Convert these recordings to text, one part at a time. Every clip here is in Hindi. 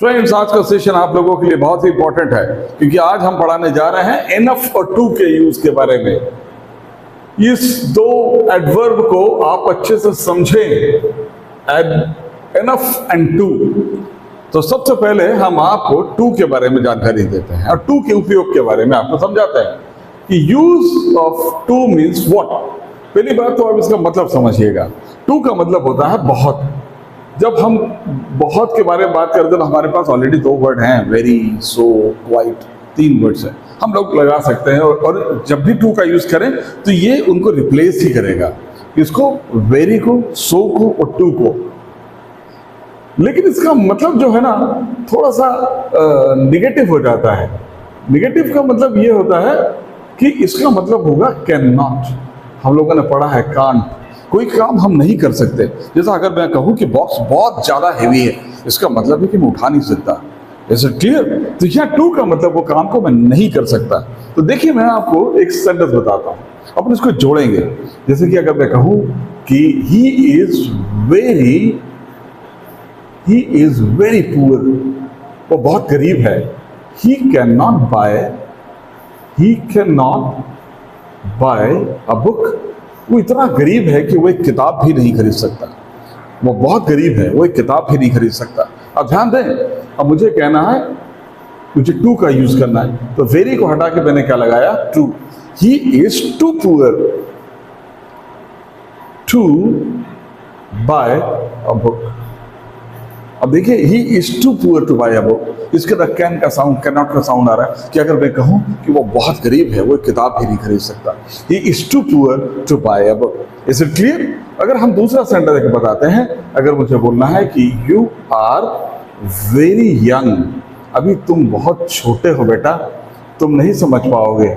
फ्रेंड्स, आज का सेशन आप लोगों के लिए बहुत ही इंपॉर्टेंट है क्योंकि आज हम पढ़ाने जा रहे हैं एनफ और टू के यूज के बारे में। इस दो एडवर्ब को आप अच्छे से समझें, एनफ एंड टू। तो सबसे पहले हम आपको टू के बारे में जानकारी देते हैं और टू के उपयोग के बारे में आपको समझाते हैं कि use of two means what. पहली बात तो आप इसका मतलब समझिएगा। टू का मतलब होता है बहुत। जब हम बहुत के बारे में बात करते हैं तो हमारे पास ऑलरेडी दो वर्ड हैं, वेरी, सो, क्वाइट, तीन वर्ड्स हैं, हम लोग लगा सकते हैं। और जब भी टू का यूज करें तो ये उनको रिप्लेस ही करेगा, इसको वेरी को, सो को और टू को। लेकिन इसका मतलब जो है ना थोड़ा सा निगेटिव हो जाता है। निगेटिव का मतलब ये होता है कि इसका मतलब होगा कैन नॉट। हम लोगों ने पढ़ा है कांट, कोई काम हम नहीं कर सकते। जैसा अगर मैं कहूं कि बॉक्स बहुत ज्यादा हैवी है, इसका मतलब है कि मैं उठा नहीं सकता। Is it clear? तो यहाँ टू का मतलब वो काम को मैं नहीं कर सकता। तो देखिए, मैं आपको एक सेंटेंस बताता हूं, अपन इसको जोड़ेंगे। जैसे कि अगर मैं कहूं कि ही इज वेरी पुअर, वो बहुत गरीब है। He can not buy a book. वो इतना गरीब है कि वो एक किताब भी नहीं खरीद सकता। वो बहुत गरीब है, वो एक किताब भी नहीं खरीद सकता। अब ध्यान दें, अब मुझे कहना है, मुझे टू का यूज करना है, तो वेरी को हटा के मैंने क्या लगाया? Too. He is too poor to buy a book. अब देखिए, he is too poor to buy a book, इसके अंदर कैन का साउंड, कैन नॉट का साउंड आ रहा है कि अगर मैं कहूं कि वो बहुत गरीब है, वो एक किताब भी नहीं खरीद सकता। He is too poor to buy a book. Is it clear? अगर हम दूसरा सेंटेंस बताते हैं, अगर मुझे बोलना है कि यू आर वेरी यंग, अभी तुम बहुत छोटे हो बेटा, तुम नहीं समझ पाओगे।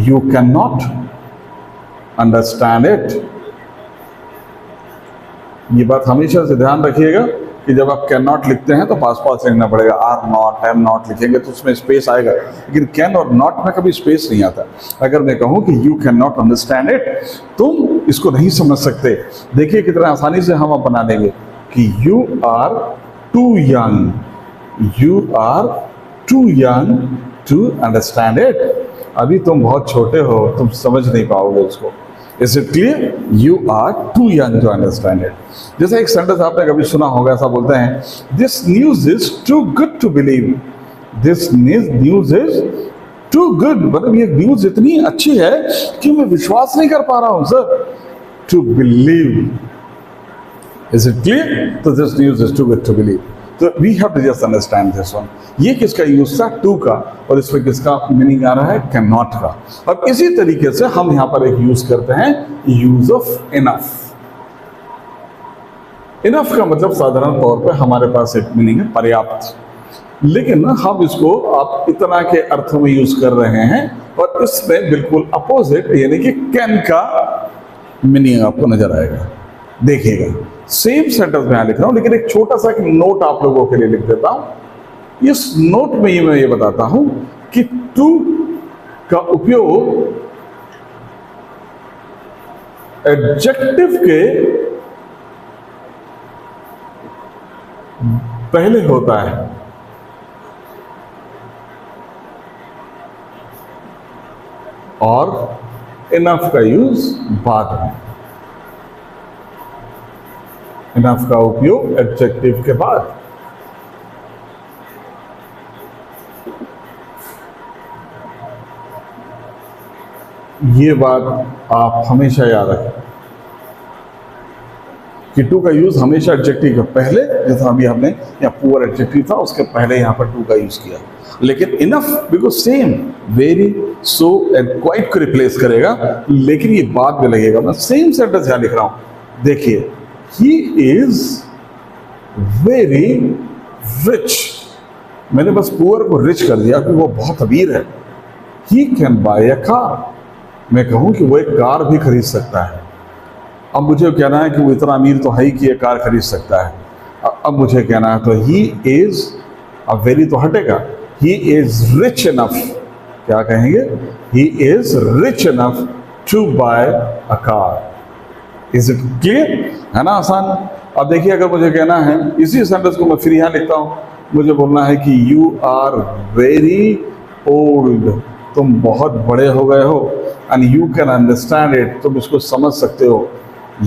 You can not understand it. ये बात हमेशा से ध्यान रखिएगा कि जब आप कैन नॉट लिखते हैं तो पास लिखना पड़ेगा। आर नॉट, एम नॉट लिखेंगे तो उसमें स्पेस आएगा, लेकिन कैन और नॉट में कभी स्पेस नहीं आता। अगर मैं कहूं कि you can not understand it, तुम इसको नहीं समझ सकते, देखिए कितना आसानी से हम बना देंगे कि you are too young, you are too young to understand it. अभी तुम बहुत छोटे हो, तुम समझ नहीं पाओगे उसको। Is it clear? You are too young to understand it. जैसे एक सेंटेंस आपने कभी सुना होगा, ऐसा बोलते हैं, This news is too good to believe. This news is too good. मतलब ये न्यूज इतनी अच्छी है कि मैं विश्वास नहीं कर पा रहा हूं sir. To believe. Is it clear? तो this news is too good to believe. तो we have to just understand this one. ये किसका यूज था? टू का। और इसमें किसका मीनिंग आ रहा है? कैन नॉट का। अब इसी तरीके से हम यहां पर एक यूज करते हैं, यूज ऑफ इनफ। इनफ का मतलब साधारण तौर पर हमारे पास एक मीनिंग है पर्याप्त, लेकिन हम इसको आप इतना के अर्थों में यूज कर रहे हैं और इसमें बिल्कुल अपोजिट यानी कि कैन का मीनिंग आपको नजर आएगा। देखिएगा, सेम सेंटेंस में यहां लिख रहा हूं, लेकिन एक छोटा सा नोट आप लोगों के लिए लिख देता हूं। इस नोट में मैं ये बताता हूं कि टू का उपयोग एडजेक्टिव के पहले होता है और इनफ का यूज बाद में। इनफ का उपयोग एडजेक्टिव के बाद। ये बात आप हमेशा याद रखें कि टू का यूज हमेशा एडजेक्टिव के पहले, जैसा अभी हमने यहाँ पुअर एडजेक्टिव था उसके पहले यहाँ पर टू का यूज किया। लेकिन इनफ बिल्कुल same, very, so and quite को रिप्लेस करेगा, लेकिन ये बाद में लगेगा। मैं सेम सेंटेंस यहाँ लिख रहा हूं, देखिए, He is very rich. मैंने बस पुअर को रिच कर दिया कि वो बहुत अमीर है। He can buy a car. मैं कहूं कि वो एक कार भी खरीद सकता है। अब मुझे कहना है कि वो इतना अमीर तो है ही कि ये कार खरीद सकता है। अब मुझे कहना है तो he is, अब वेरी तो हटेगा, he is rich enough, क्या कहेंगे? He is rich enough to buy a car. Is it clear? है ना आसान? अब देखिए, अगर मुझे कहना है, इसी सेंटेंस को मैं फिर यहाँ लिखता हूँ, मुझे बोलना है कि यू आर वेरी ओल्ड, तुम बहुत बड़े हो गए हो, and you can understand it, तुम इसको समझ सकते हो,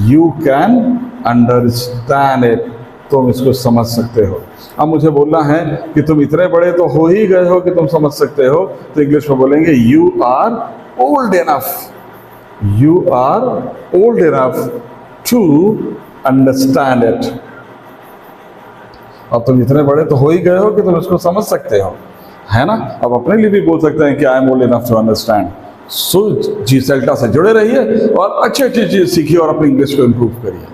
यू कैन अंडरस्टैंड इट, तुम इसको समझ सकते हो। अब मुझे बोलना है कि तुम इतने बड़े तो हो ही गए हो कि तुम समझ सकते हो, तो इंग्लिश में बोलेंगे you are old enough, you are old enough to understand it. अब तुम इतने बड़े तो हो ही गए हो कि तुम इसको समझ सकते हो, है ना। अब अपने लिए भी बोल सकते हैं कि I am old enough to understand. So जी सेल्टा से जुड़े रहिए और अच्छी अच्छी चीज सीखिए और अपनी इंग्लिश को इम्प्रूव करिए।